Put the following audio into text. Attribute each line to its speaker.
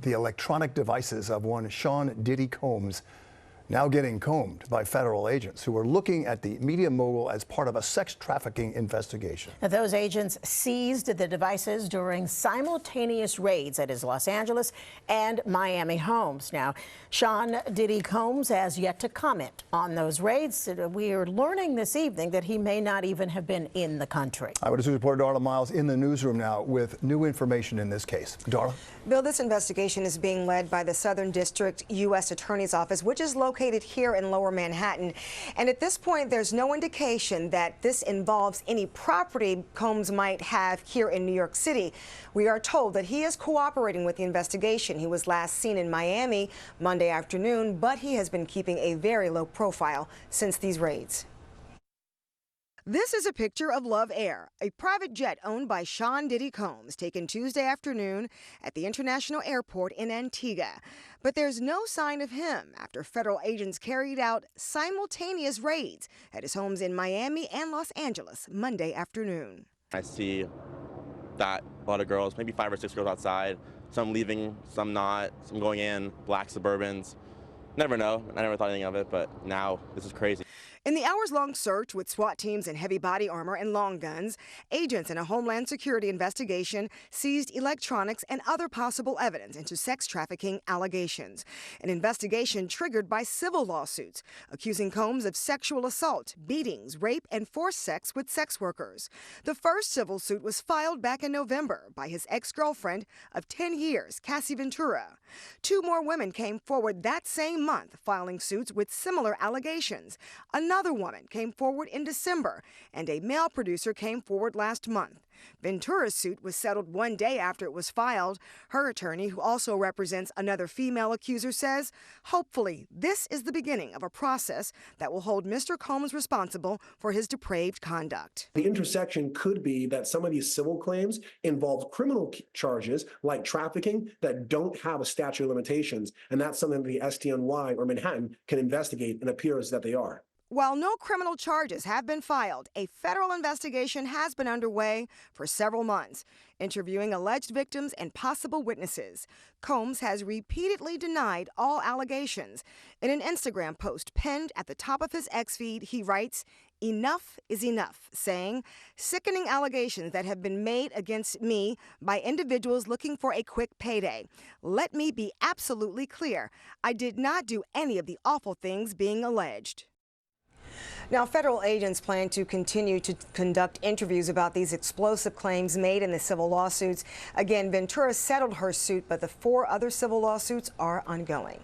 Speaker 1: The electronic devices of one Sean Diddy Combs now getting combed by federal agents who are looking at the media mogul as part of a sex trafficking investigation.
Speaker 2: Now, those agents seized the devices during simultaneous raids at his Los Angeles and Miami homes. Now, Sean Diddy Combs has yet to comment on those raids. We are learning this evening that he may not even have been in the country.
Speaker 1: Eyewitness reporter Darla Miles in the newsroom now with new information in this case. Darla?
Speaker 3: Bill, this investigation is being led by the Southern District U.S. Attorney's Office, which is located here in Lower Manhattan. And at this point, there's no indication that this involves any property Combs might have here in New York City. We are told that he is cooperating with the investigation. He was last seen in Miami Monday afternoon, but he has been keeping a very low profile since these raids. This is a picture of Love Air, a private jet owned by Sean Diddy Combs, taken Tuesday afternoon at the International Airport in Antigua. But there's no sign of him after federal agents carried out simultaneous raids at his homes in Miami and Los Angeles Monday afternoon.
Speaker 4: I see that a lot of girls, maybe 5 or 6 girls outside, some leaving, some not, some going in, black Suburbans. Never know. I never thought anything of it, but now this is crazy.
Speaker 3: In the hours-long search with SWAT teams in heavy body armor and long guns, agents in a Homeland Security investigation seized electronics and other possible evidence into sex trafficking allegations. An investigation triggered by civil lawsuits accusing Combs of sexual assault, beatings, rape, and forced sex with sex workers. The first civil suit was filed back in November by his ex-girlfriend of 10 years, Cassie Ventura. 2 more women came forward that same month, filing suits with similar allegations. Another woman came forward in December, and a male producer came forward last month. Ventura's suit was settled 1 day after it was filed. Her attorney, who also represents another female accuser, says, hopefully, this is the beginning of a process that will hold Mr. Combs responsible for his depraved conduct.
Speaker 5: The intersection could be that some of these civil claims involve criminal charges like trafficking that don't have a statute of limitations, and that's something that the SDNY or Manhattan can investigate, and appears that they are.
Speaker 3: While no criminal charges have been filed, a federal investigation has been underway for several months, interviewing alleged victims and possible witnesses. Combs has repeatedly denied all allegations. In an Instagram post penned at the top of his X feed, he writes, "Enough is enough," saying, "Sickening allegations that have been made against me by individuals looking for a quick payday. Let me be absolutely clear. I did not do any of the awful things being alleged." Now, federal agents plan to continue to conduct interviews about these explosive claims made in the civil lawsuits. Again, Ventura settled her suit, but the 4 other civil lawsuits are ongoing.